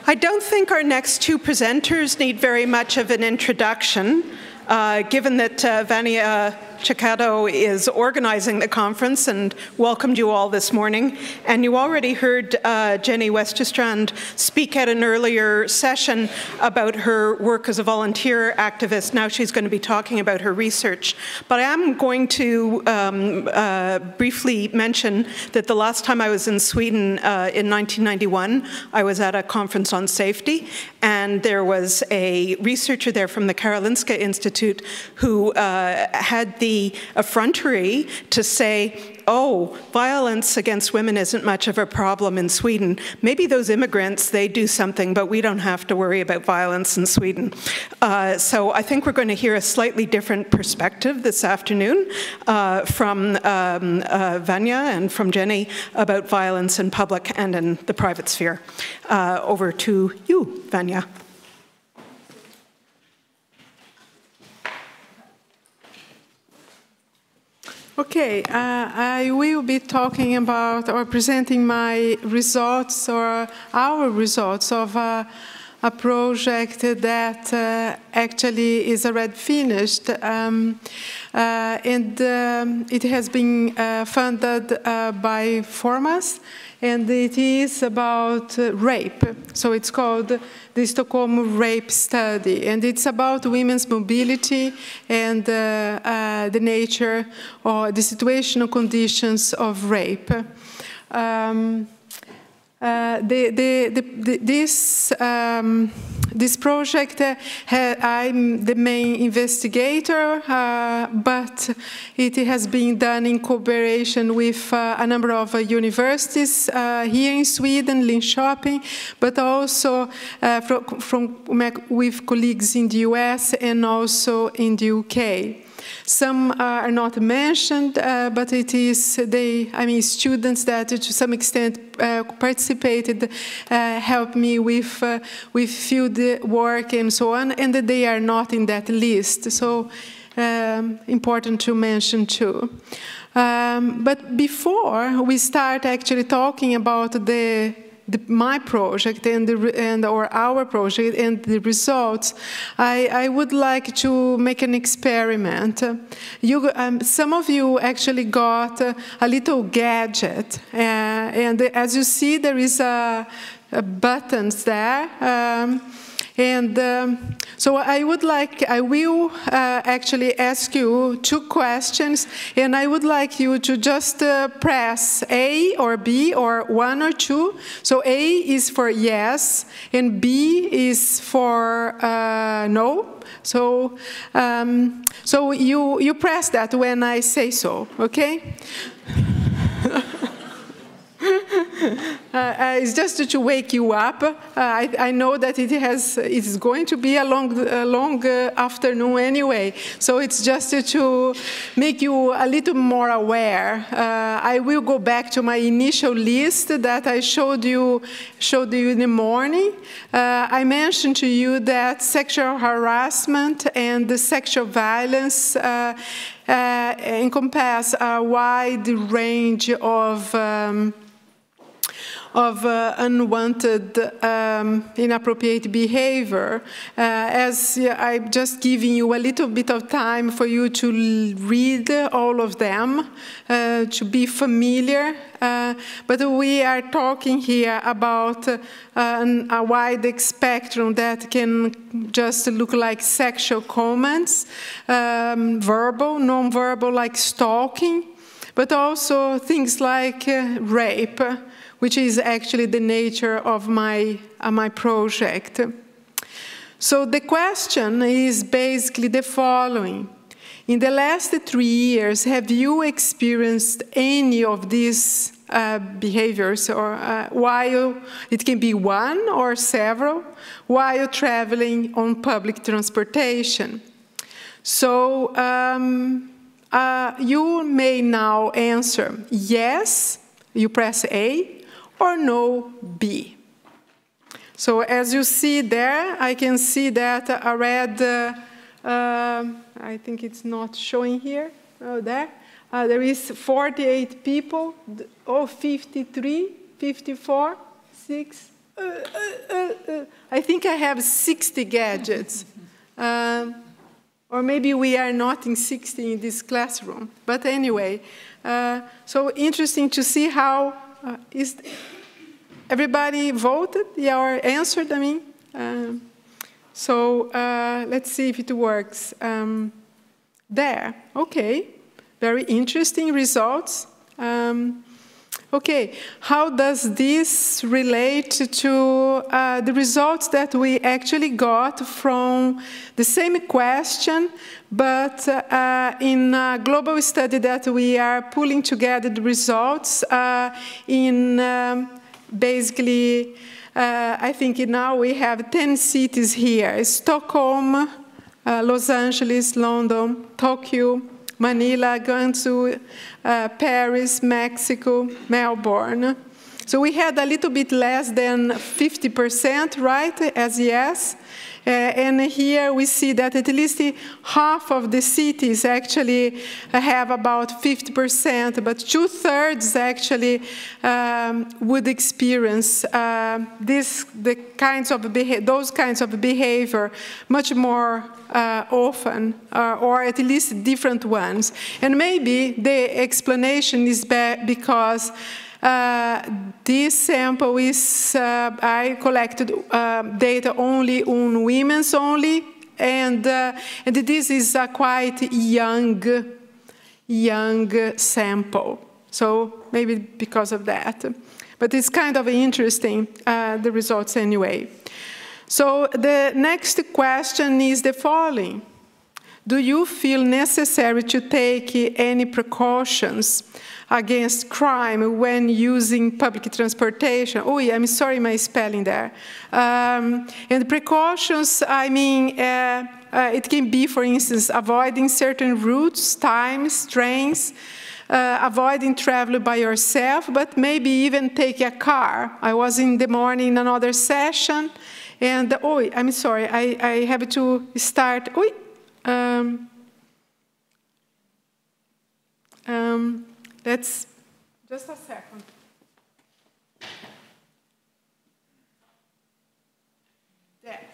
I don't think our next two presenters need very much of an introduction, given that Vanya Chikado is organizing the conference and welcomed you all this morning. And you already heard Jenny Westerstrand speak at an earlier session about her work as a volunteer activist. Now she's going to be talking about her research. But I am going to briefly mention that the last time I was in Sweden in 1991, I was at a conference on safety, and there was a researcher there from the Karolinska Institute who had the effrontery to say, oh, violence against women isn't much of a problem in Sweden. Maybe those immigrants, they do something, but we don't have to worry about violence in Sweden. So I think we're going to hear a slightly different perspective this afternoon from Vanya and from Jenny about violence in public and in the private sphere. Over to you, Vanya. Okay, I will be talking about or presenting my results or our results of a project that actually is already finished, and it has been funded by Formas, and it is about rape. So it's called the Stockholm Rape Study, and it's about women's mobility and the nature or the situational conditions of rape. This project, I'm the main investigator, but it has been done in cooperation with a number of universities here in Sweden, Linköping, but also with colleagues in the US and also in the UK. Some are not mentioned, but it is students that to some extent participated, helped me with field work and so on, and they are not in that list. So important to mention too. But before we start actually talking about my project or our project and the results, I would like to make an experiment. Some of you actually got a little gadget, and as you see, there is a buttons there. So I will actually ask you two questions, and I would like you to just press A or B or 1 or 2. So A is for yes, and B is for no. So you press that when I say so, okay? It's just to wake you up. I know that it is going to be a long afternoon anyway, so it's just to make you a little more aware. I will go back to my initial list that I showed you in the morning. I mentioned to you that sexual harassment and the sexual violence encompass a wide range of unwanted, inappropriate behavior. As I'm just giving you a little bit of time for you to read all of them, to be familiar. But we are talking here about a wide spectrum that can just look like sexual comments, verbal, non-verbal, like stalking, but also things like rape, which is actually the nature of my project. So the question is basically the following. In the last 3 years, have you experienced any of these behaviors, or while it can be one or several, while traveling on public transportation? So you may now answer yes, you press A, or no, B. So as you see there, I can see that a red, I think it's not showing here, there. There is 48 people, 53, 54, 6, I think I have 60 gadgets. Or maybe we are not in 60 in this classroom. But anyway, so interesting to see how is everybody voted? Yeah, or answered, I mean. So let's see if it works. There, okay. Very interesting results. Okay, how does this relate to the results that we actually got from the same question, but in a global study that we are pulling together the results in basically, I think now we have 10 cities here: Stockholm, Los Angeles, London, Tokyo, Manila, Guangzhou, Paris, Mexico, Melbourne. So we had a little bit less than 50%, right, as yes. And here we see that at least half of the cities actually have about 50%, but 2/3 actually would experience those kinds of behavior much more often, or at least different ones. And maybe the explanation is because this sample is, I collected data only on women's only, and this is a quite young sample. So maybe because of that. But it's kind of interesting, the results anyway. So the next question is the following. Do you feel necessary to take any precautions against crime when using public transportation? Oh, yeah, I'm sorry, my spelling there. And precautions, I mean, it can be, for instance, avoiding certain routes, times, trains, avoiding travel by yourself, but maybe even take a car. I was in the morning in another session, and, oh, I'm sorry, I have to start. Let's just a second. Yes.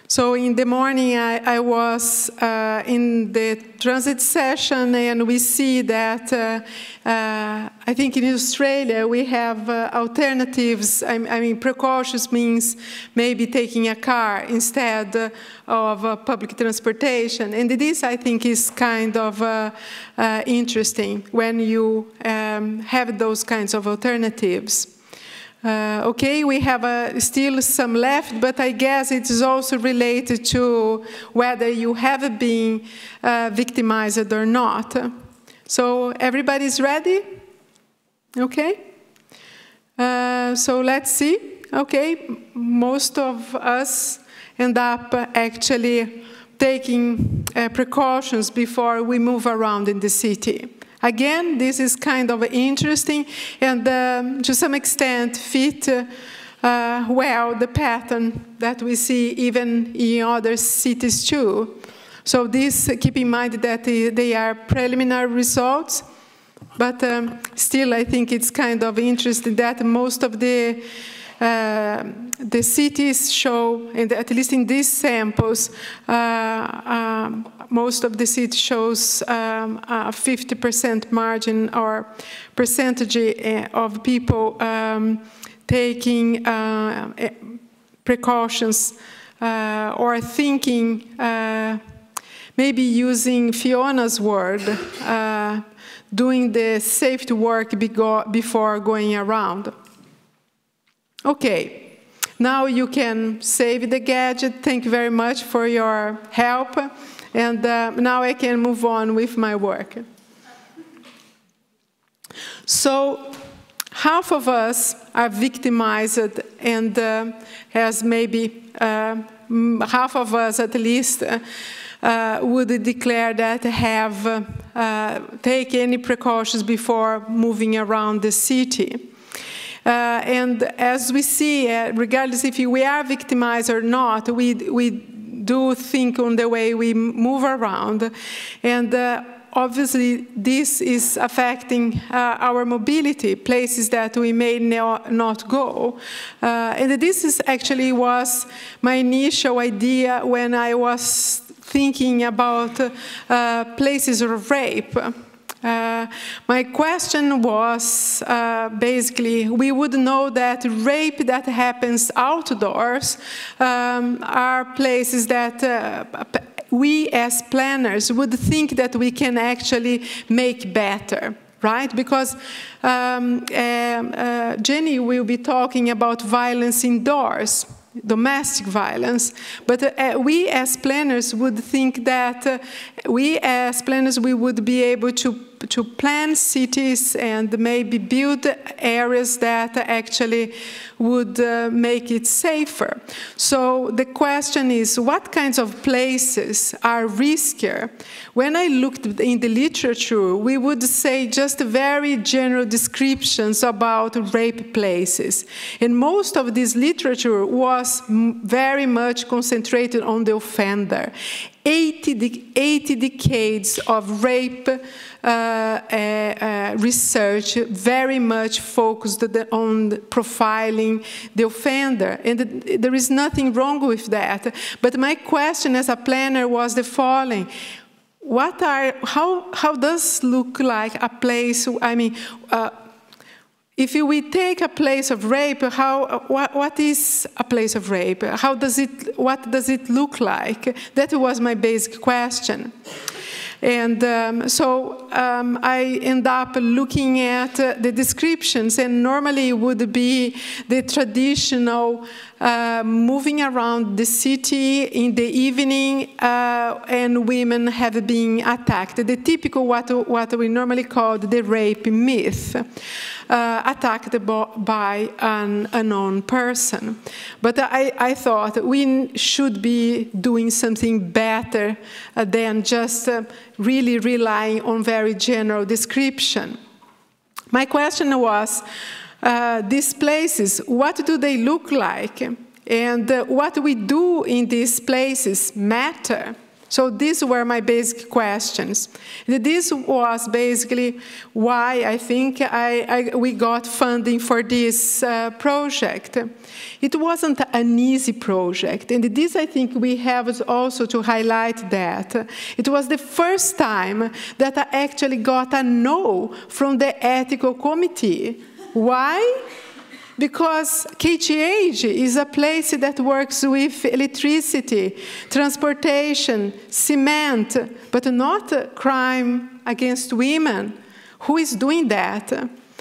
So in the morning, I was in the transit session, and we see that I think in Australia we have alternatives. I mean, precautions means maybe taking a car instead of public transportation. And this, I think, is kind of interesting when you have those kinds of alternatives. Okay, we have still some left, but I guess it is also related to whether you have been victimized or not. So everybody's ready? Okay. So let's see. Okay, most of us end up actually taking precautions before we move around in the city. Again, this is kind of interesting and to some extent fit well the pattern that we see even in other cities too. So this, keep in mind that they are preliminary results, but still I think it's kind of interesting that most of the cities show, and at least in these samples, most of the cities shows a 50% margin or percentage of people taking precautions or thinking, maybe using Fiona's word, doing the safety work before going around. Okay, now you can save the gadget. Thank you very much for your help. And now I can move on with my work. So half of us are victimized, and as maybe half of us at least would declare that have taken any precautions before moving around the city. And as we see, regardless if we are victimized or not, we do think on the way we move around. And obviously this is affecting our mobility, places that we may not go. And this actually was my initial idea when I was thinking about places of rape. My question was basically, we would know that rape that happens outdoors are places that we as planners would think that we can actually make better, right? Because Jenny will be talking about violence indoors, domestic violence, but we as planners would think that we would be able to plan cities and maybe build areas that actually would make it safer. So the question is, what kinds of places are riskier? When I looked in the literature, we would say just very general descriptions about rape places. And most of this literature was very much concentrated on the offender. 80 decades of rape research very much focused on profiling the offender. And there is nothing wrong with that. But my question as a planner was the following. How does look like a place, I mean, if we take a place of rape, what is a place of rape? What does it look like? That was my basic question. And so I end up looking at the descriptions, and normally it would be the traditional moving around the city in the evening and women have been attacked. The typical what we normally call the rape myth. Attacked by an unknown person. But I thought we should be doing something better than just really relying on very general description. My question was, these places, what do they look like? And what we do in these places matter. So these were my basic questions. This was basically why I think we got funding for this project. It wasn't an easy project, and this I think we have also to highlight that. It was the first time that I actually got a no from the ethical committee. Why? Because KTH is a place that works with electricity, transportation, cement, but not crime against women. Who is doing that?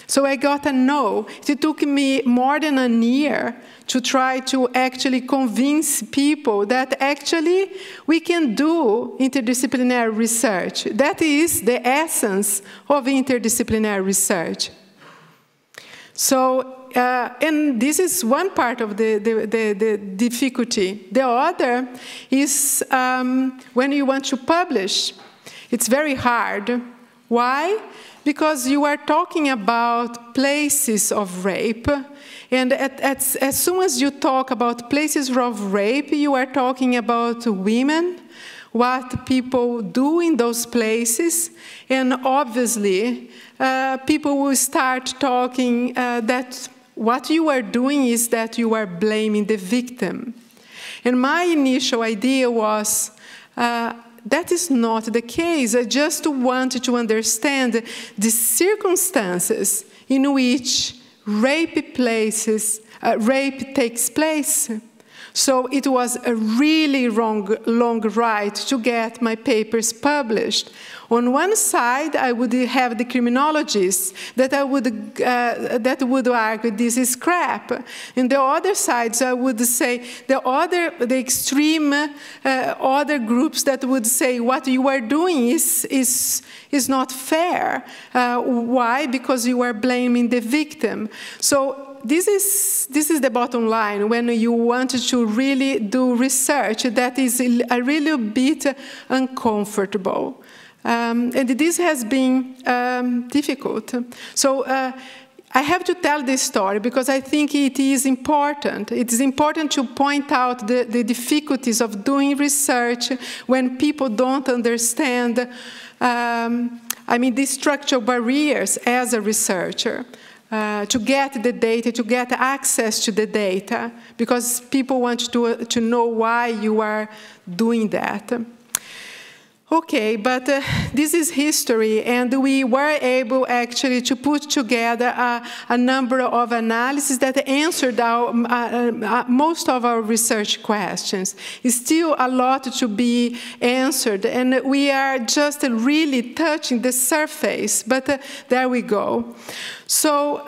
So I got a no. It took me more than a year to try to actually convince people that actually we can do interdisciplinary research. That is the essence of interdisciplinary research. So, and this is one part of the difficulty. The other is when you want to publish, it's very hard. Why? Because you are talking about places of rape, and as soon as you talk about places of rape, you are talking about women, what people do in those places, and obviously people will start talking that what you are doing is that you are blaming the victim. And my initial idea was that is not the case. I just wanted to understand the circumstances in which rape takes place. So it was a really long ride to get my papers published. On one side, I would have the criminologists that would argue this is crap. On the other side, I would say the extreme other groups that would say what you are doing is not fair. Why? Because you are blaming the victim. So this is the bottom line when you want to really do research that is a little bit uncomfortable. And this has been difficult. So I have to tell this story because I think it is important. It is important to point out the difficulties of doing research when people don't understand, the structural barriers as a researcher. To get the data, to get access to the data, because people want to know why you are doing that. Okay, but this is history, and we were able actually to put together a number of analyses that answered most of our research questions. It's still a lot to be answered, and we are just really touching the surface, but there we go. So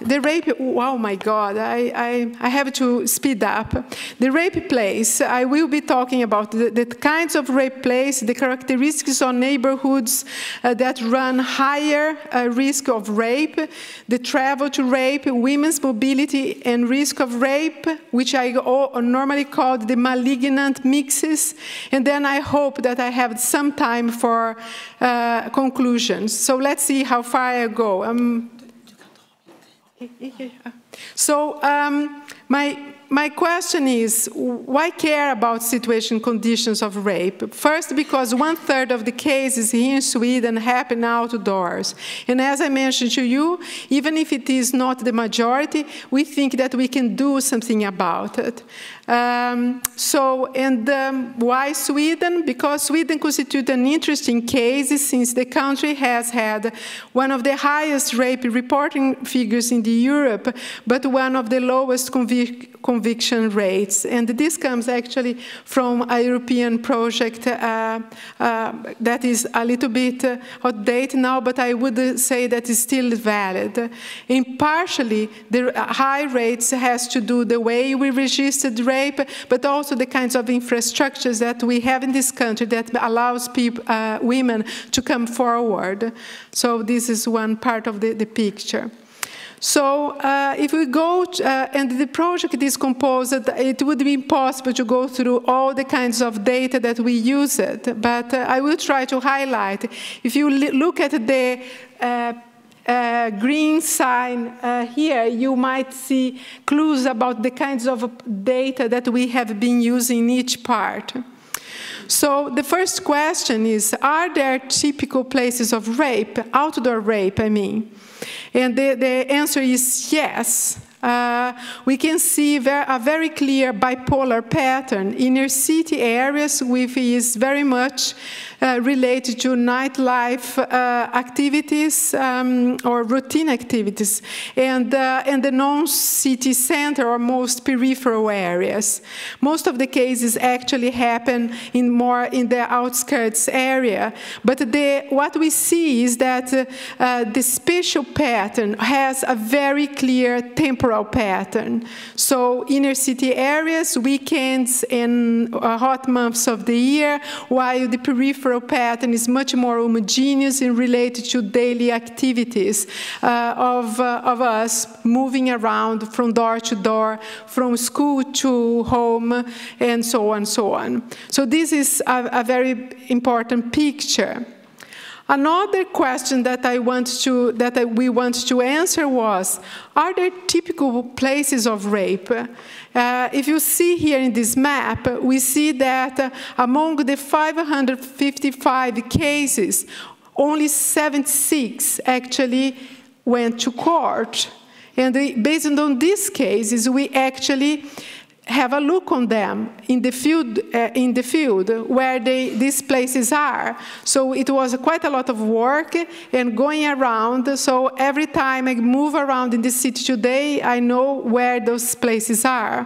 the rape, oh my God, I have to speed up. The rape place, I will be talking about the kinds of rape place, the characteristics of neighborhoods that run higher risk of rape, the travel to rape, women's mobility and risk of rape, which I normally call the malignant mixes. And then I hope that I have some time for conclusions. So let's see how far I go. So my question is, why care about situation conditions of rape? First, because 1/3 of the cases here in Sweden happen outdoors. And as I mentioned to you, even if it is not the majority, we think that we can do something about it. Why Sweden? Because Sweden constitutes an interesting case since the country has had one of the highest rape reporting figures in Europe, but one of the lowest conviction rates. And this comes actually from a European project that is a little bit outdated now, but I would say that is still valid. And partially, the high rates has to do the way we registered rape, but also the kinds of infrastructures that we have in this country that allows women to come forward. So this is one part of the picture. So if we go, and the project is composed, it would be impossible to go through all the kinds of data that we use it, but I will try to highlight. If you look at the green sign here, you might see clues about the kinds of data that we have been using in each part. So the first question is, are there typical places of rape, outdoor rape, I mean? And the answer is yes. We can see a very clear bipolar pattern. Inner city areas, which is very much related to nightlife activities or routine activities, and the non-city center or most peripheral areas. Most of the cases actually happen more in the outskirts area, but what we see is that the spatial pattern has a very clear temporal pattern. So inner city areas, weekends and hot months of the year, while the peripheral pattern is much more homogeneous and related to daily activities of us moving around from door to door, from school to home, and so on and so on. So this is a very important picture. Another question that we want to answer was, are there typical places of rape? If you see here in this map, we see that among the 555 cases, only 76 actually went to court. And based on these cases, we actually have a look on them in the field where these places are. So it was quite a lot of work and going around. So every time I move around in the city today, I know where those places are.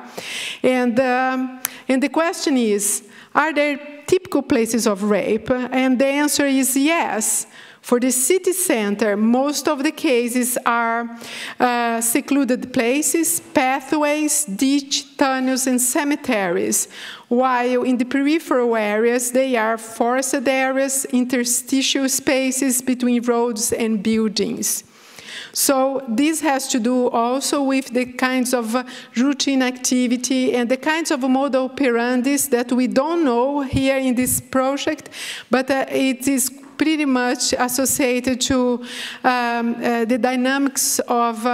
And the question is, are there typical places of rape? And the answer is yes. For the city center, most of the cases are secluded places, pathways, ditch, tunnels, and cemeteries, while in the peripheral areas, they are forested areas, interstitial spaces between roads and buildings. So this has to do also with the kinds of routine activity and the kinds of modal operandis that we don't know here in this project, but it is pretty much associated to the dynamics of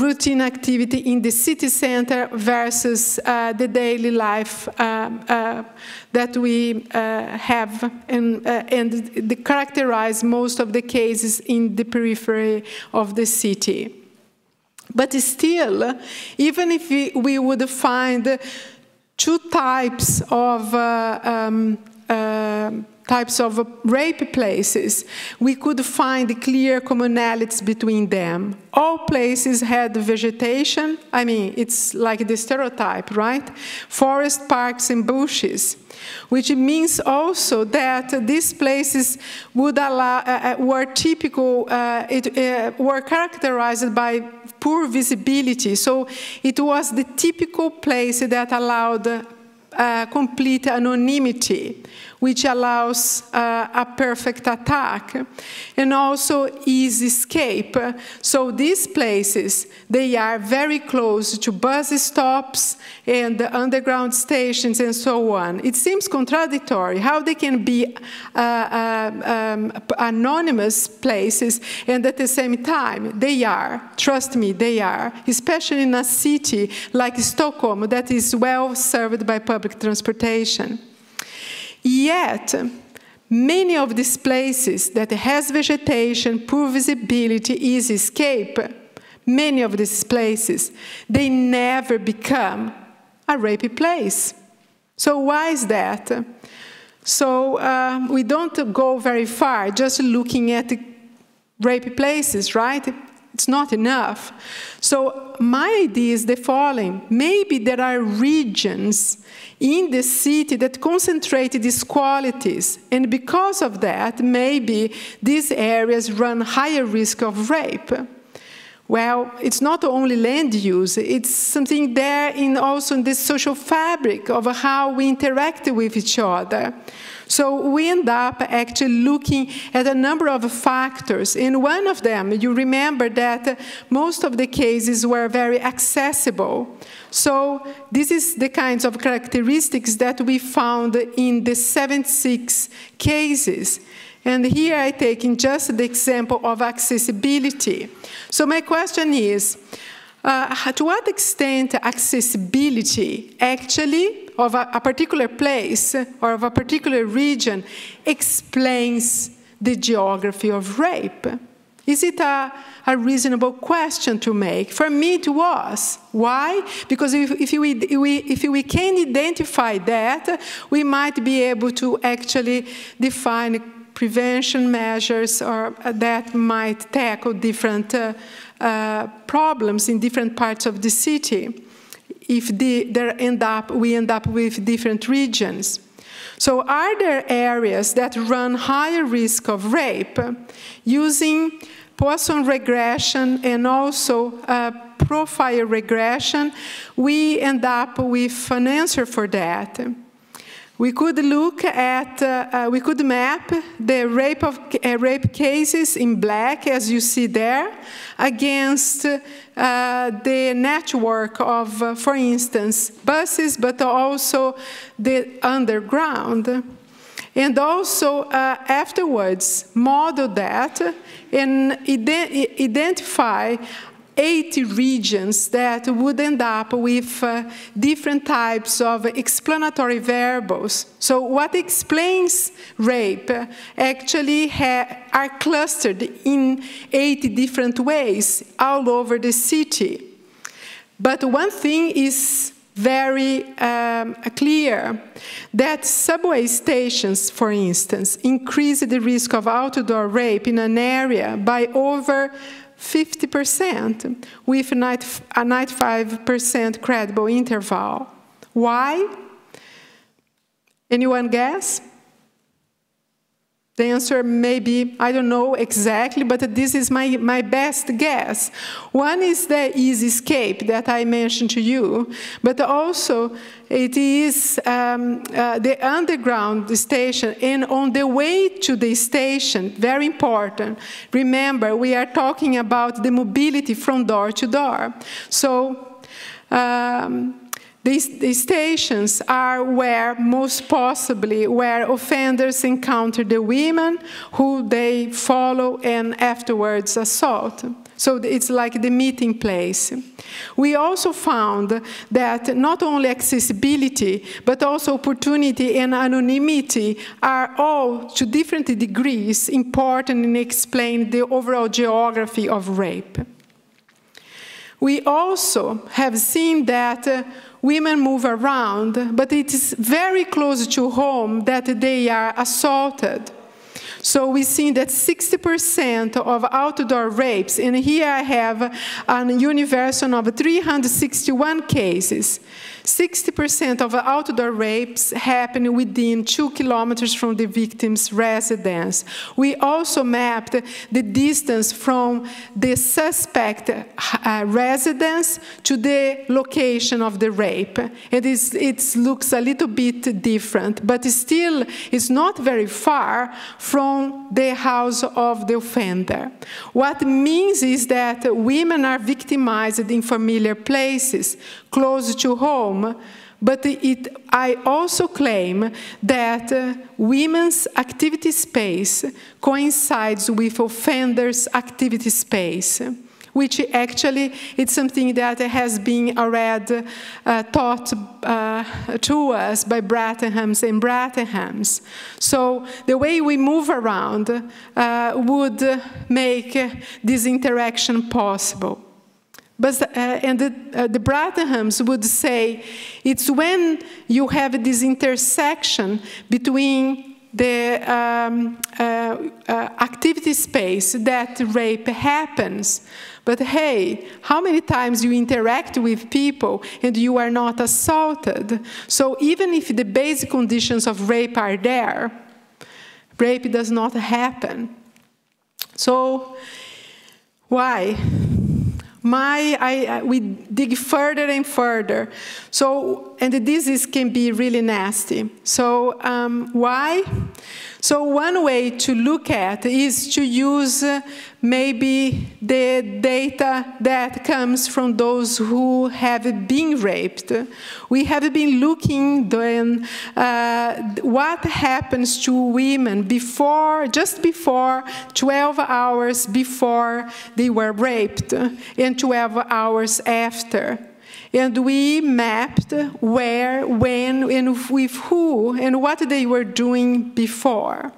routine activity in the city center versus the daily life that we have and characterize most of the cases in the periphery of the city. But still, even if we would find two types of rape places, we could find clear commonalities between them. All places had vegetation. I mean, it's like the stereotype, right? Forest, parks, and bushes, which means also that these places would allow, were typical, were characterized by poor visibility. So it was the typical place that allowed complete anonymity, which allows a perfect attack, and also easy escape. So these places, they are very close to bus stops and underground stations and so on. It seems contradictory how they can be anonymous places, and at the same time, they are. Trust me, they are, especially in a city like Stockholm that is well served by public transportation. Yet, many of these places that has vegetation, poor visibility, easy escape, many of these places, they never become a rape place. So why is that? So we don't go very far just looking at the rape places, right? It's not enough. So my idea is the following. Maybe there are regions in the city that concentrate these qualities, and because of that, maybe these areas run higher risk of rape. Well, it's not only land use, it's something there also in the social fabric of how we interact with each other. So we end up actually looking at a number of factors. In one of them, you remember that most of the cases were very accessible. So this is the kinds of characteristics that we found in the 76 cases. And here I take in just the example of accessibility. So my question is, to what extent accessibility actually of a particular place or of a particular region explains the geography of rape? Is it a reasonable question to make? For me, it was. Why? Because if we can identify that, we might be able to actually define prevention measures or that might tackle different problems in different parts of the city if we end up with different regions. So are there areas that run higher risk of rape? Using Poisson regression and also profile regression, we end up with an answer for that. We could look at, we could map the rape cases in black, as you see there, against the network of, for instance, buses, but also the underground. And also, afterwards, model that and identify 80 regions that would end up with different types of explanatory variables. So what explains rape actually are clustered in 80 different ways all over the city. But one thing is very clear, that subway stations, for instance, increase the risk of outdoor rape in an area by over 50% with a 95% credible interval. Why? Anyone guess? The answer may be, I don't know exactly, but this is my best guess. One is the easy escape that I mentioned to you, but also it is the underground station, and on the way to the station, very important. Remember, we are talking about the mobility from door to door. So These stations are where, most possibly, where offenders encounter the women who they follow and afterwards assault. So it's like the meeting place. We also found that not only accessibility, but also opportunity and anonymity are all, to different degrees, important in explaining the overall geography of rape. We also have seen that women move around, but it is very close to home that they are assaulted. So we've seen that 60% of outdoor rapes, and here I have a universe of 361 cases, 60% of outdoor rapes happen within 2 kilometers from the victim's residence. We also mapped the distance from the suspect residence to the location of the rape. It looks a little bit different, but still it's not very far from the house of the offender. What it means is that women are victimized in familiar places, close to home, but I also claim that women's activity space coincides with offenders' activity space, which actually it's something that has been already taught to us by Brattenhams and Brattenhams. So the way we move around would make this interaction possible. But, the Brattenhams would say it's when you have this intersection between the activity space that rape happens. But hey, how many times you interact with people and you are not assaulted? So even if the basic conditions of rape are there, rape does not happen. So why? We dig further and further. So, and this can be really nasty. So why? So one way to look at is to use maybe the data that comes from those who have been raped. We have been looking then what happens to women before, just before 12 hours before they were raped and 12 hours after. And we mapped where, when, and with who, and what they were doing before.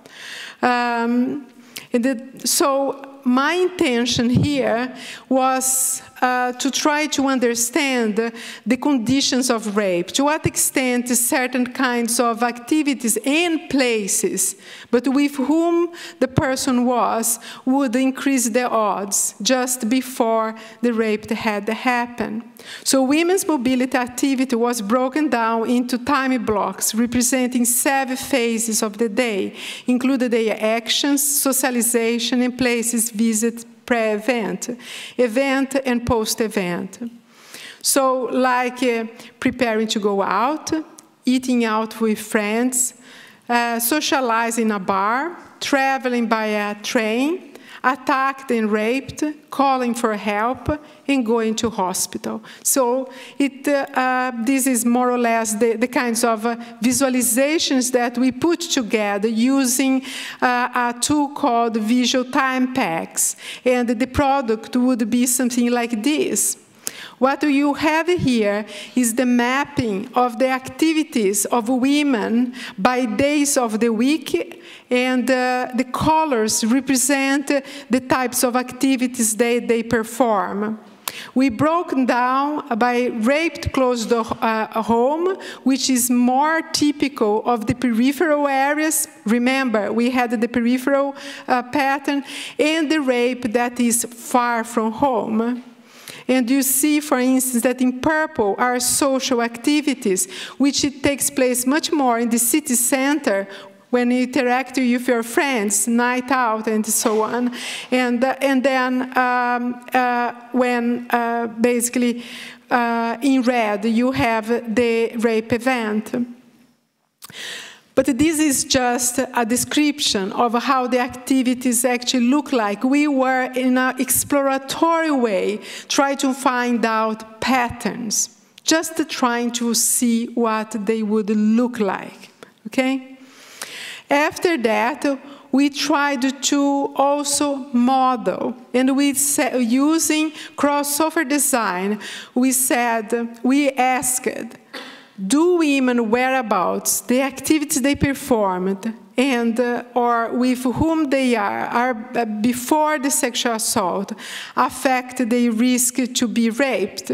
So my intention here was to try to understand the conditions of rape, to what extent certain kinds of activities and places, but with whom the person was, would increase the odds just before the rape had happened. So women's mobility activity was broken down into time blocks representing 7 phases of the day, including their actions, socialization, and places visit, pre-event, event, and post-event. So like preparing to go out, eating out with friends, socializing in a bar, traveling by a train, attacked and raped, calling for help, and going to hospital. So this is more or less the kinds of visualizations that we put together using a tool called Visual Time Packs. And the product would be something like this. What you have here is the mapping of the activities of women by days of the week, and the colors represent the types of activities they perform. We broke down by raped close to home, which is more typical of the peripheral areas. Remember, we had the peripheral pattern, and the rape that is far from home. And you see, for instance, that in purple are social activities, which it takes place much more in the city center when you interact with your friends, night out, and so on. And then when basically in red you have the rape event. But this is just a description of how the activities actually look like. We were, in an exploratory way, trying to find out patterns. just trying to see what they would look like, okay? After that, we tried to also model, and using crossover design, we asked, do women whereabouts, the activities they performed, and or with whom they are before the sexual assault, affect their risk to be raped?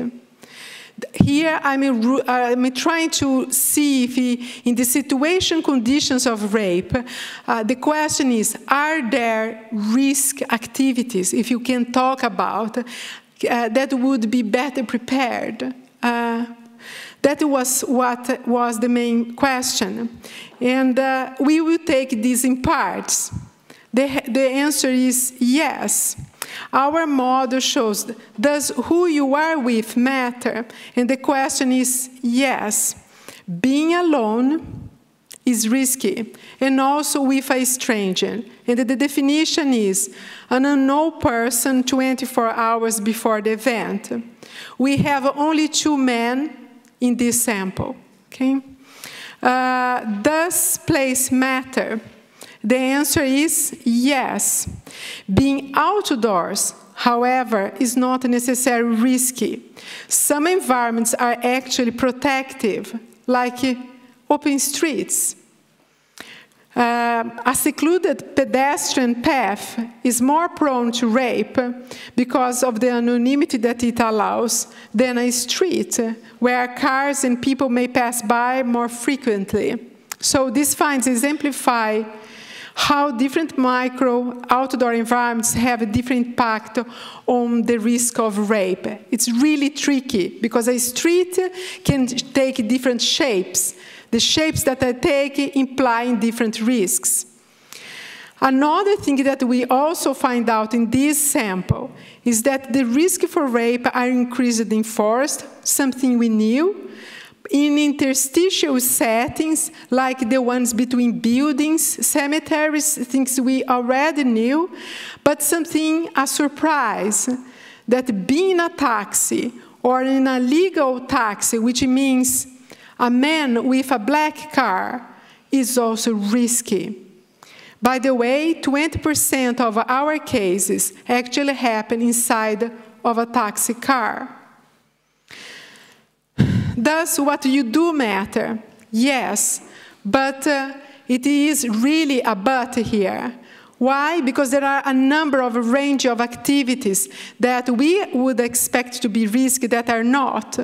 Here, I'm trying to see if in the situation conditions of rape, the question is, are there risk activities, if you can talk about, that would be better prepared? That was what was the main question. And we will take this in parts. The answer is yes. Our model shows, does who you are with matter? And the question is yes. Being alone is risky, and also with a stranger. And the definition is an unknown person 24 hours before the event. We have only 2 men in this sample, okay? Does place matter? The answer is yes. Being outdoors, however, is not necessarily risky. Some environments are actually protective, like open streets. A secluded pedestrian path is more prone to rape because of the anonymity that it allows than a street where cars and people may pass by more frequently. So these finds exemplify how different micro outdoor environments have a different impact on the risk of rape. It's really tricky because a street can take different shapes. The shapes that I take imply different risks. Another thing that we also find out in this sample is that the risk for rape are increased in forest, something we knew, in interstitial settings, like the ones between buildings, cemeteries, things we already knew, but something, a surprise, that being in a taxi or in a legal taxi, which means a man with a black car, is also risky. By the way, 20% of our cases actually happen inside of a taxi car. Does what you do matter? Yes, but it is really a but here. Why? Because there are a number of range of activities that we would expect to be risky that are not.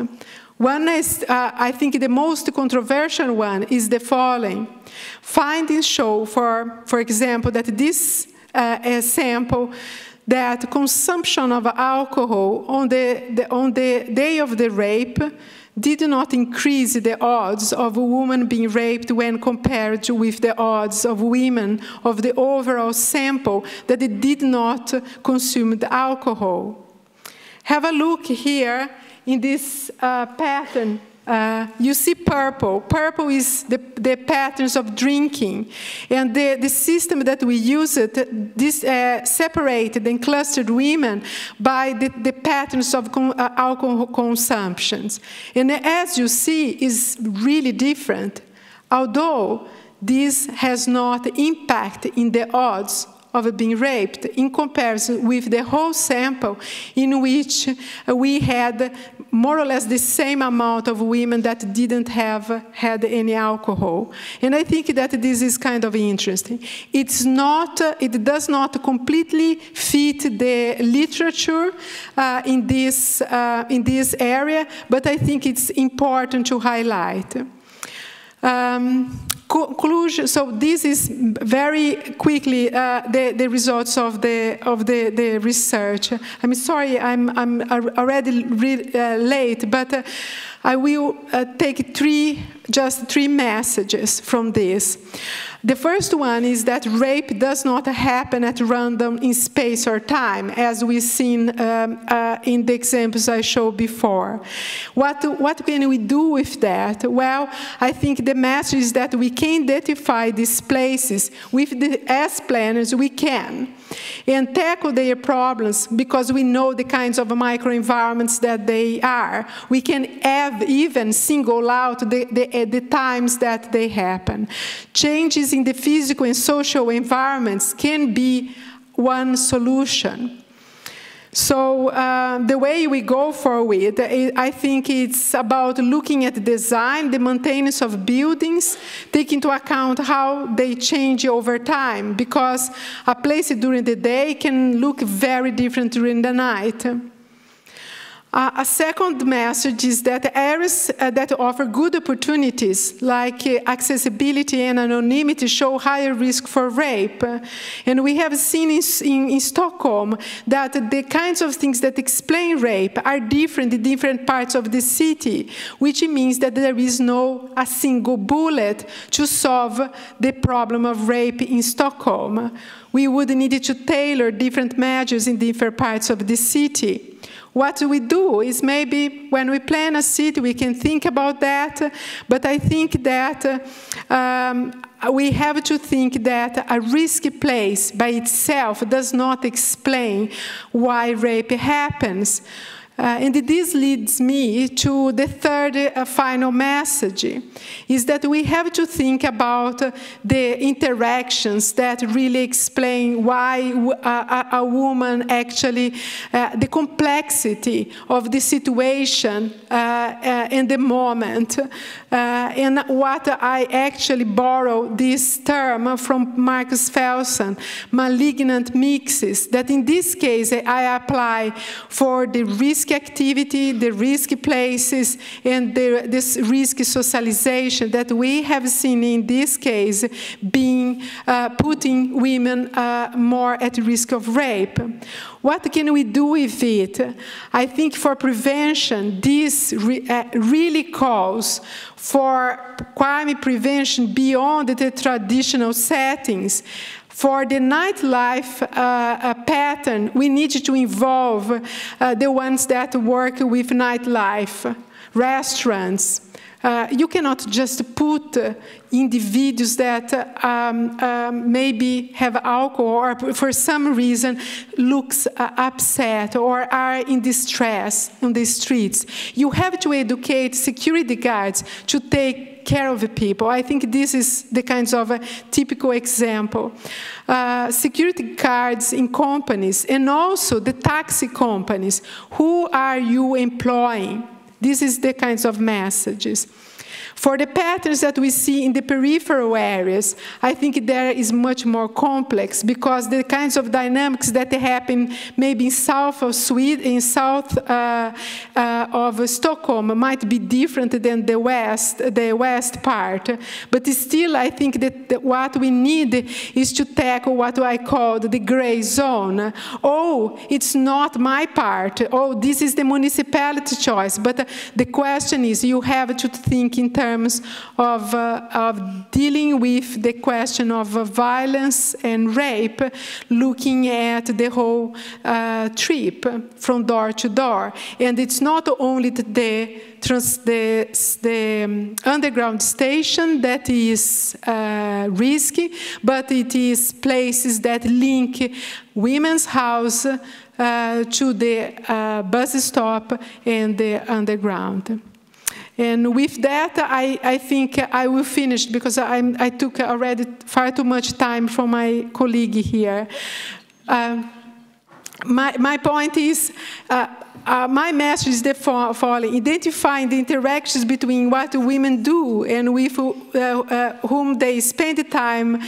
One is, I think the most controversial one is the following. Findings show, for example, that this sample, that consumption of alcohol on the day of the rape did not increase the odds of a woman being raped when compared with the odds of women of the overall sample that did not consume the alcohol. Have a look here in this pattern. You see purple. Purple is the patterns of drinking. And the system that we used, this separated and clustered women by the patterns of alcohol consumptions. And as you see, is really different. Although this has not impact in the odds of being raped in comparison with the whole sample in which we had more or less the same amount of women that didn't have had any alcohol. And I think that this is kind of interesting. It does not completely fit the literature in this area, but I think it's important to highlight. Conclusion. So this is very quickly the results of the research. I'm sorry, I'm already late, but I will take just three messages from this. The first one is that rape does not happen at random in space or time, as we've seen in the examples I showed before. What can we do with that? Well, I think the message is that we can identify these places as planners we can, and tackle their problems because we know the kinds of microenvironments that they are. We can have even singled out the times that they happen. Changes in the physical and social environments can be one solution. So the way we go forward, I think it's about looking at design, the maintenance of buildings, take into account how they change over time, because a place during the day can look very different during the night. A second message is that areas that offer good opportunities, like accessibility and anonymity, show higher risk for rape. And we have seen in Stockholm that the kinds of things that explain rape are different in different parts of the city, which means that there is no a single bullet to solve the problem of rape in Stockholm. We would need to tailor different measures in different parts of the city. What we do is maybe when we plan a city, we can think about that, but I think that we have to think that a risky place by itself does not explain why rape happens. And this leads me to the third final message, is that we have to think about the interactions that really explain why a woman actually, the complexity of the situation in the moment. And what I actually borrow this term from Marcus Felsen, malignant mixes, that in this case I apply for the risky activity, the risky places, and this risky socialization that we have seen in this case being putting women more at risk of rape. What can we do with it? I think for prevention, this really calls for crime prevention beyond the traditional settings. For the nightlife pattern, we need to involve the ones that work with nightlife, restaurants. You cannot just put individuals that maybe have alcohol or for some reason looks upset or are in distress on the streets. You have to educate security guards to take care of the people. I think this is the kinds of a typical example. Security guards in companies and also the taxi companies. Who are you employing? This is the kinds of messages. For the patterns that we see in the peripheral areas, I think there is much more complex because the kinds of dynamics that happen maybe in south of Sweden, in south of Stockholm might be different than the west part. But still, I think that what we need is to tackle what I called the gray zone. Oh, it's not my part. Oh, this is the municipality choice. But the question is, you have to think in terms of dealing with the question of violence and rape, looking at the whole trip from door to door. And it's not only the underground station that is risky, but it is places that link women's house to the bus stop and the underground. And with that, I think I will finish because I took already far too much time from my colleague here. My point is, my message is the following: identifying the interactions between what women do and with whom they spend the time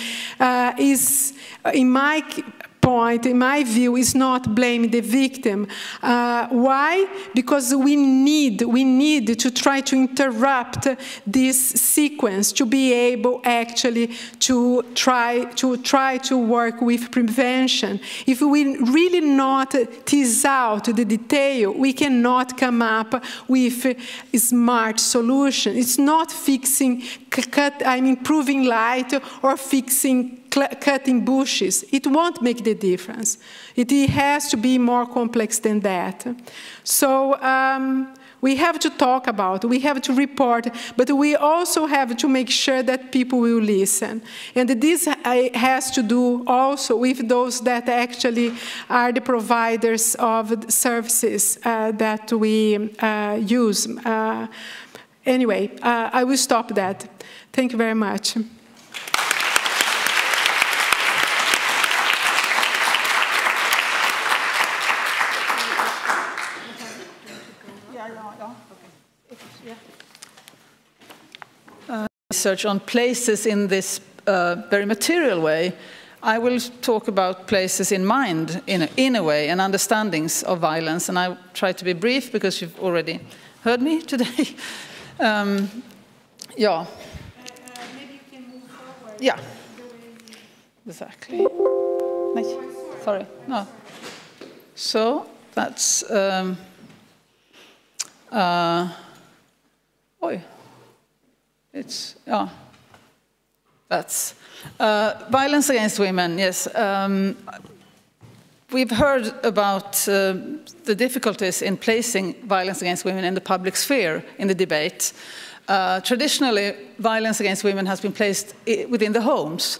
is, in my point, in my view, is not blaming the victim. Why? Because we need to try to interrupt this sequence to be able actually to try to work with prevention. If we really not tease out the detail, we cannot come up with a smart solution. It's not fixing, improving light or fixing cutting bushes. It won't make the difference. It has to be more complex than that. So We have to talk about, we have to report, but we also have to make sure that people will listen. And this has to do also with those that actually are the providers of services that we use. Anyway, I will stop that. Thank you very much. Research on places in this very material way. I will talk about places in mind, in a way, and understandings of violence. And I try to be brief because you've already heard me today. Yeah. Maybe you can move forward. Yeah. Exactly. Nice. Sorry. No. So that's. It's, yeah, that's violence against women, yes. We've heard about the difficulties in placing violence against women in the public sphere, in the debate. Traditionally, violence against women has been placed within the homes,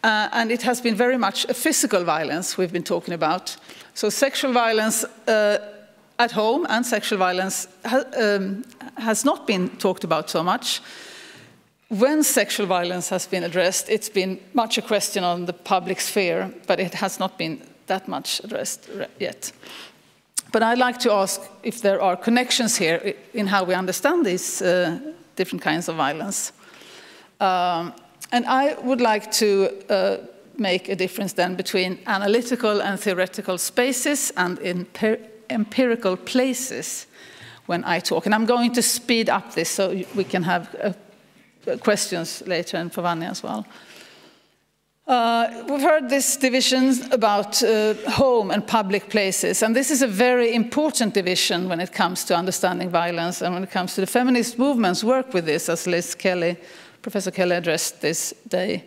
and it has been very much a physical violence we've been talking about. So sexual violence at home and sexual violence has not been talked about so much. When sexual violence has been addressed, it's been much a question on the public sphere, but it has not been that much addressed yet. But I'd like to ask if there are connections here in how we understand these different kinds of violence. And I would like to make a difference then between analytical and theoretical spaces and empirical places when I talk. And I'm going to speed up this so we can have questions later, and for Vanya as well. We've heard this division about home and public places, and this is a very important division when it comes to understanding violence and when it comes to the feminist movement's work with this, as Liz Kelly, Professor Kelly addressed this day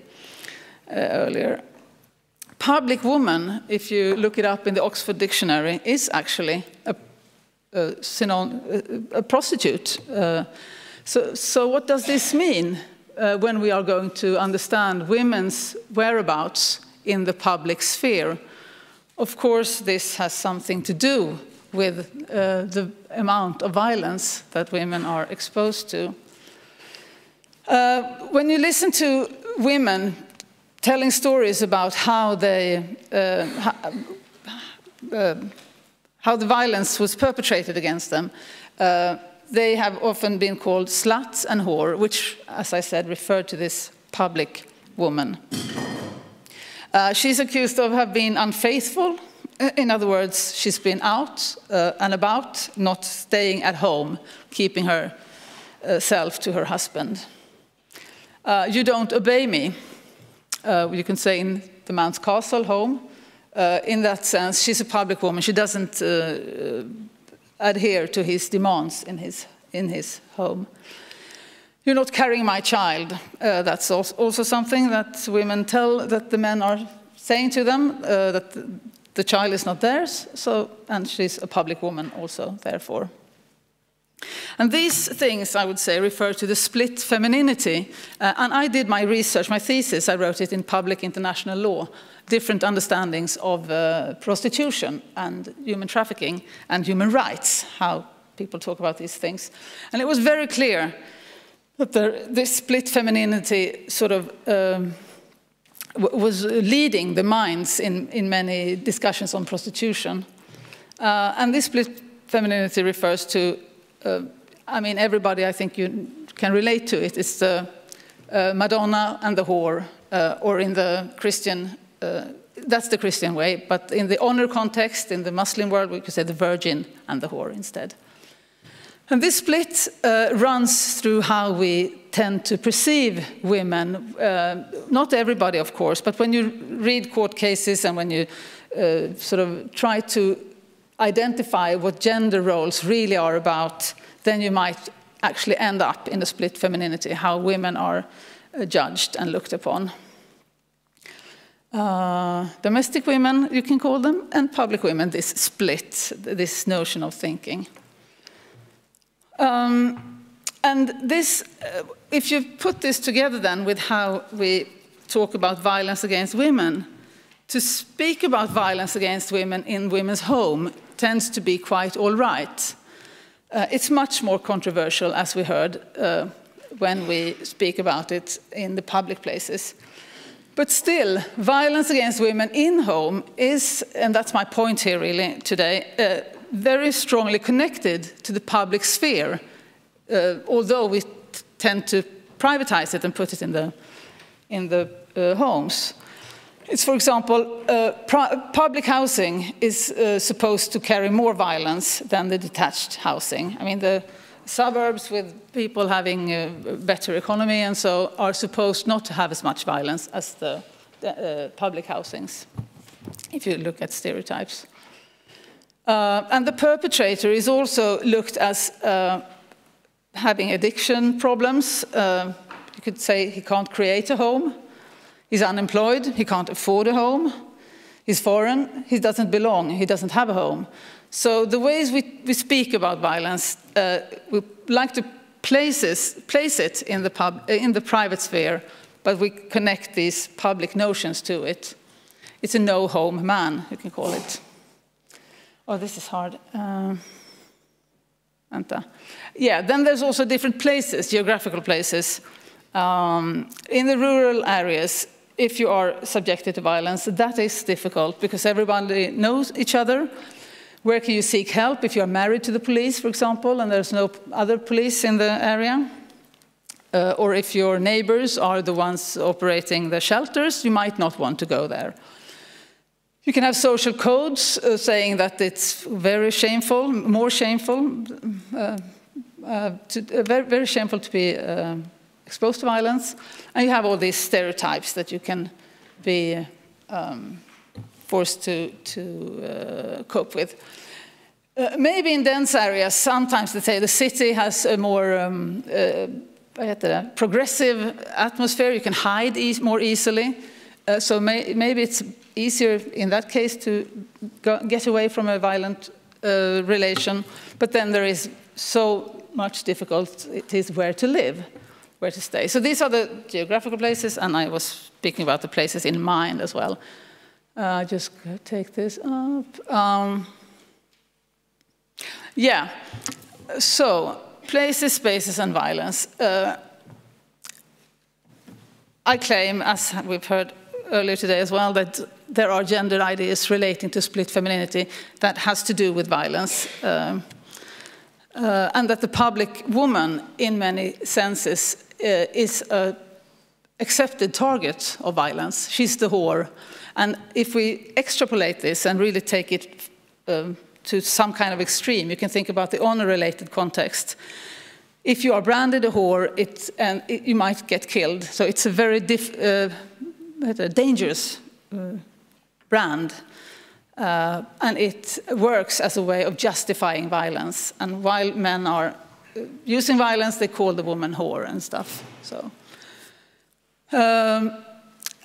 earlier. Public woman, if you look it up in the Oxford Dictionary, is actually a prostitute. So what does this mean when we are going to understand women's whereabouts in the public sphere? Of course, this has something to do with the amount of violence that women are exposed to. When you listen to women telling stories about how the violence was perpetrated against them, they have often been called slut and whore, which, as I said, referred to this public woman. She's accused of having been unfaithful. In other words, she's been out and about, not staying at home, keeping herself to her husband. You don't obey me, you can say in the man's castle home. In that sense, she's a public woman. She doesn't adhere to his demands in his home. You're not carrying my child. That's also something that women tell that the men are saying to them, that the child is not theirs, and she's a public woman also, therefore. And these things, I would say, refer to the split femininity. And I did my research, my thesis, I wrote it in Public International Law, different understandings of prostitution and human trafficking and human rights, how people talk about these things. And it was very clear that this split femininity sort of was leading the minds in many discussions on prostitution. And this split femininity refers to, I mean, everybody, I think you can relate to it. It's the Madonna and the whore, or in the Christian, that's the Christian way, but in the honor context, in the Muslim world, we could say the virgin and the whore instead. And this split runs through how we tend to perceive women. Not everybody, of course, but when you read court cases and when you sort of try to identify what gender roles really are about, then you might actually end up in a split femininity, how women are judged and looked upon. Domestic women, you can call them, and public women, this split, this notion of thinking. And this, if you put this together then with how we talk about violence against women, to speak about violence against women in women's home tends to be quite all right. It's much more controversial, as we heard, when we speak about it in the public places. But still, violence against women in home is, and that's my point here really today, very strongly connected to the public sphere, although we tend to privatize it and put it in the homes. It's, for example, public housing is supposed to carry more violence than the detached housing. I mean, the suburbs with people having a better economy and so are supposed not to have as much violence as the public housings, if you look at stereotypes. And the perpetrator is also looked as having addiction problems. You could say he can't create a home. He's unemployed, he can't afford a home, he's foreign, he doesn't belong, he doesn't have a home. So the ways we speak about violence, we like to place it in the private sphere, but we connect these public notions to it. It's a no-home man, you can call it. Oh, this is hard. Yeah, then there's also different places, geographical places. In the rural areas, if you are subjected to violence, that is difficult because everybody knows each other. Where can you seek help if you are married to the police, for example, and there's no other police in the area? Or if your neighbors are the ones operating the shelters, you might not want to go there. You can have social codes saying that it's very shameful, more shameful, very shameful to be exposed to violence, and you have all these stereotypes that you can be forced to cope with. Maybe in dense areas, sometimes they say the city has a more progressive atmosphere, you can hide more easily, so maybe it's easier in that case to get away from a violent relation, but then there is so much difficulties where to live. Where to stay. So these are the geographical places, and I was speaking about the places in mind as well. Just take this up. Yeah, so places, spaces, and violence. I claim, as we've heard earlier today as well, that there are gender ideas relating to split femininity that has to do with violence. And that the public woman, in many senses, is an accepted target of violence. She's the whore. And if we extrapolate this and really take it to some kind of extreme, you can think about the honor-related context. If you are branded a whore, you might get killed. So it's a very dangerous brand. And it works as a way of justifying violence. And while men are using violence, they call the woman whore and stuff. So,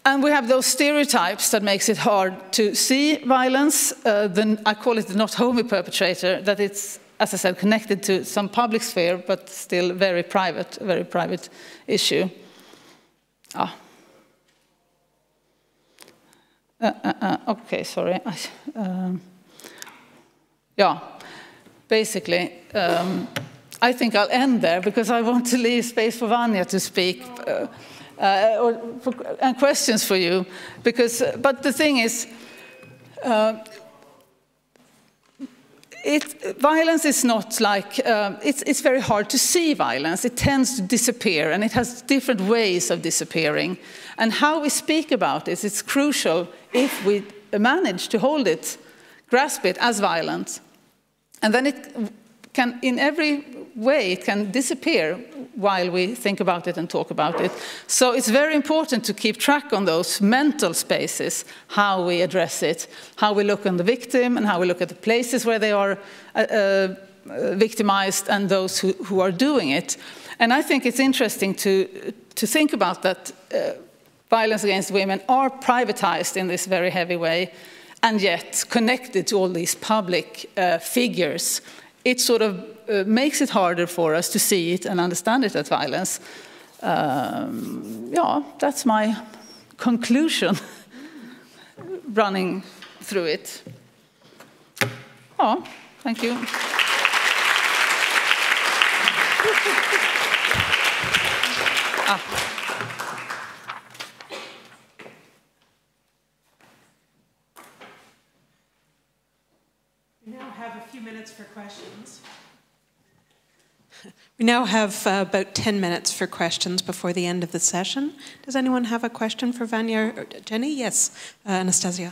and we have those stereotypes that makes it hard to see violence. I call it the not homey perpetrator, that it's, as I said, connected to some public sphere, but still very private issue. Okay, sorry. Yeah, basically, I think I'll end there because I want to leave space for Vanya to speak and questions for you. But the thing is, violence is not like, it's very hard to see violence. It tends to disappear, and it has different ways of disappearing. And how we speak about it, it's crucial if we manage to hold it, grasp it as violent. And then it can, in every way, it can disappear while we think about it and talk about it. So it's very important to keep track on those mental spaces, how we address it, how we look on the victim, and how we look at the places where they are victimized and those who are doing it. And I think it's interesting to think about that violence against women are privatized in this very heavy way, and yet connected to all these public figures it sort of makes it harder for us to see it and understand it as violence. Yeah, that's my conclusion, running through it. Oh, thank you. We now have a few minutes for questions. We now have about 10 minutes for questions before the end of the session. Does anyone have a question for Vanya or Jenny? Yes, Anastasia.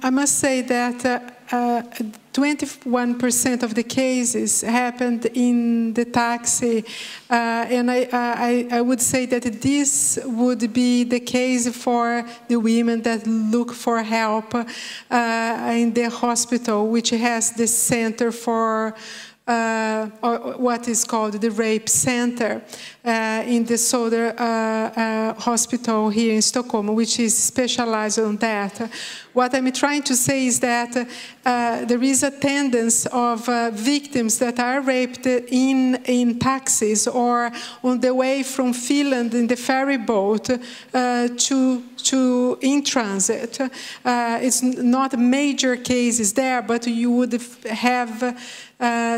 I must say that 21% of the cases happened in the taxi, and I would say that this would be the case for the women that look for help in the hospital, which has the center for or what is called the rape center in the Söder hospital here in Stockholm, which is specialized on that. What I'm trying to say is that there is a tendency of victims that are raped in taxis or on the way from Finland in the ferry boat to in transit. It's not major cases there, but you would have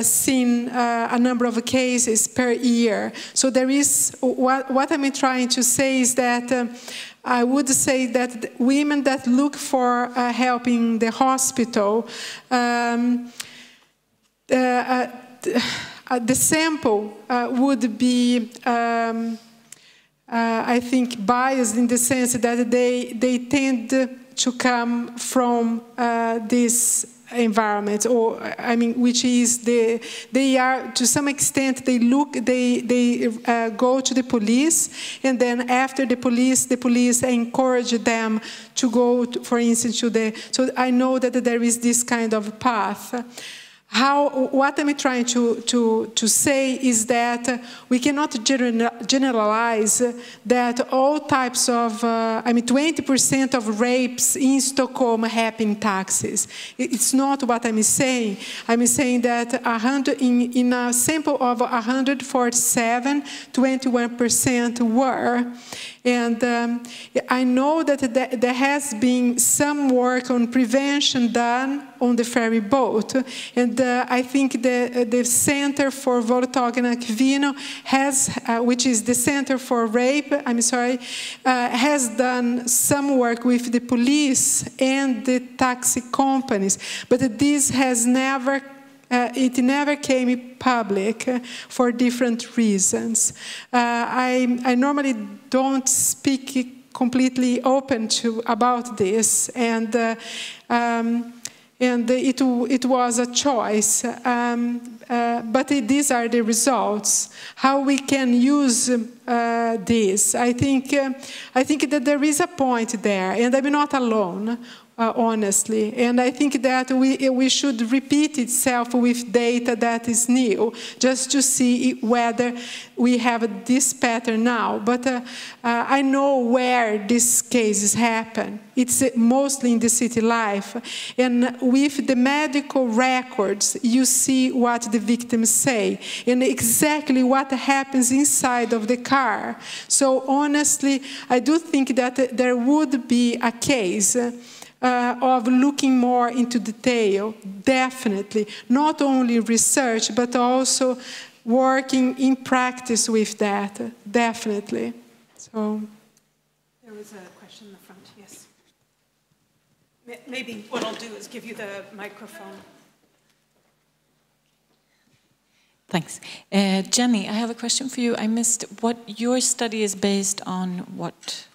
seen a number of cases per year. So there is, what I'm trying to say is that I would say that women that look for help in the hospital, the sample would be, I think, biased in the sense that they tend to come from this environment, or I mean, which is they are to some extent they go to the police, and then after the police encourage them to go to, for instance, to the. So I know that there is this kind of path. What I'm trying to say is that we cannot generalize that all types of, 20% of rapes in Stockholm happen in taxis. It's not what I'm saying. I'm saying that in a sample of 147, 21% were. And I know that there has been some work on prevention done on the ferry boat, and I think the Center for Våldtagna Kvinnor has, which is the Center for Rape, has done some work with the police and the taxi companies, but this has never. It never came public for different reasons. I normally don't speak completely open about this, and it was a choice. But these are the results. How we can use this. I think that there is a point there, and I'm not alone. Honestly, and I think that we should repeat itself with data that is new, just to see whether we have this pattern now. But I know where these cases happen. It's mostly in the city life, and with the medical records, you see what the victims say and exactly what happens inside of the car. So honestly, I do think that there would be a case of looking more into detail, definitely. Not only research, but also working in practice with that, definitely. So. There was a question in the front, yes. Maybe what I'll do is give you the microphone. Thanks. Jenny, I have a question for you. I missed what your study is based on. What?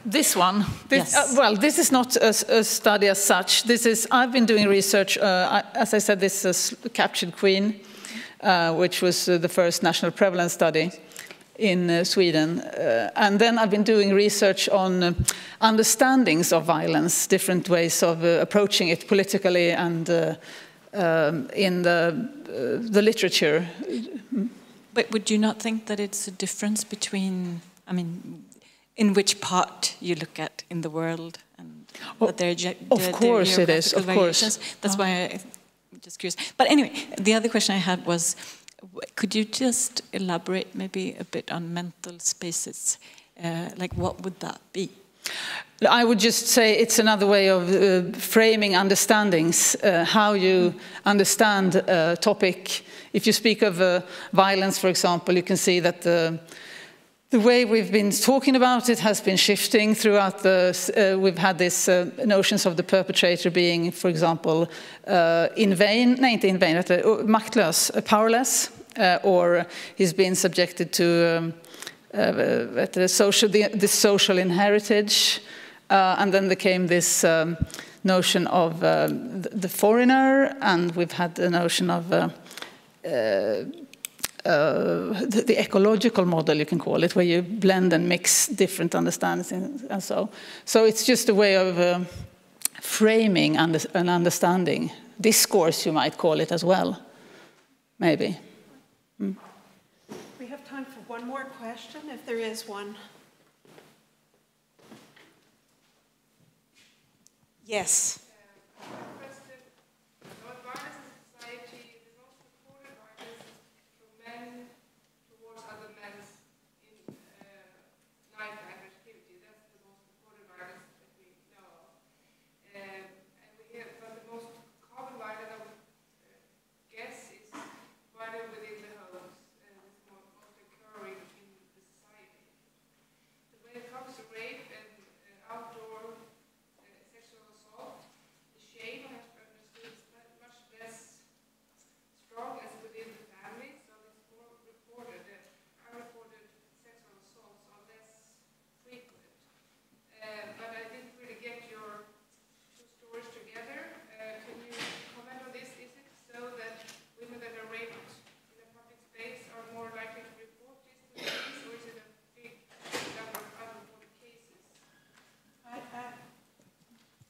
This one, yes. Well, this is not a study as such. I've been doing research, as I said, this is Captured Queen, which was the first national prevalence study in Sweden. And then I've been doing research on understandings of violence, different ways of approaching it politically and in the literature. But would you not think that it's a difference between, I mean, in which part you look at in the world, and that of course it is, of course. That's why I'm just curious. But anyway, the other question I had was, could you just elaborate maybe a bit on mental spaces? Like, what would that be? I would just say it's another way of framing understandings, how you understand a topic. If you speak of violence, for example, you can see that the way we've been talking about it has been shifting throughout we've had these notions of the perpetrator being, for example, maktlös, powerless, or he's been subjected to the social inheritance, and then there came this notion of the foreigner, and we've had the notion of the ecological model, you can call it, where you blend and mix different understandings and so. So it's just a way of framing an understanding. Discourse, you might call it as well, maybe. Mm. We have time for one more question, if there is one. Yes.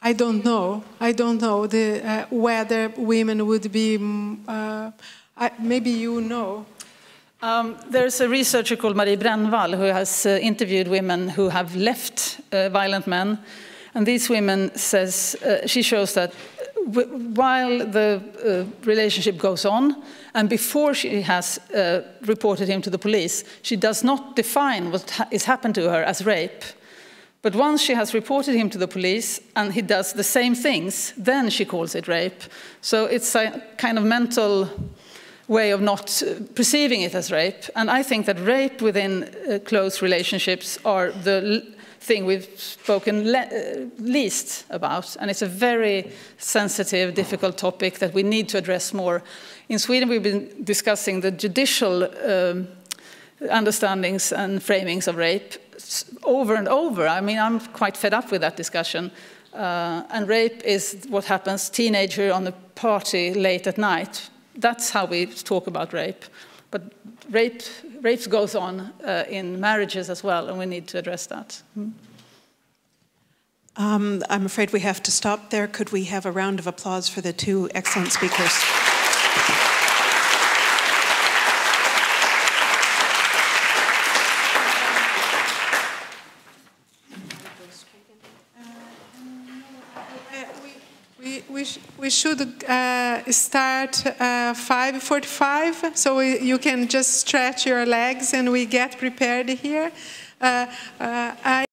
I don't know. I don't know whether women would be. Maybe you know. There's a researcher called Marie Brännvall who has interviewed women who have left violent men, and these women she shows that while the relationship goes on, and before she has reported him to the police, she does not define what is happened to her as rape. But once she has reported him to the police and he does the same things, then she calls it rape. So it's a kind of mental way of not perceiving it as rape. And I think that rape within close relationships are the thing we've spoken least about. And it's a very sensitive, difficult topic that we need to address more. In Sweden, we've been discussing the judicial understandings and framings of rape over and over. I mean, I'm quite fed up with that discussion. And rape is what happens, teenager on a party late at night. That's how we talk about rape. But rape goes on in marriages as well, and we need to address that. I'm afraid we have to stop there. Could we have a round of applause for the two excellent speakers? We should start 5:45, so you can just stretch your legs and we get prepared here.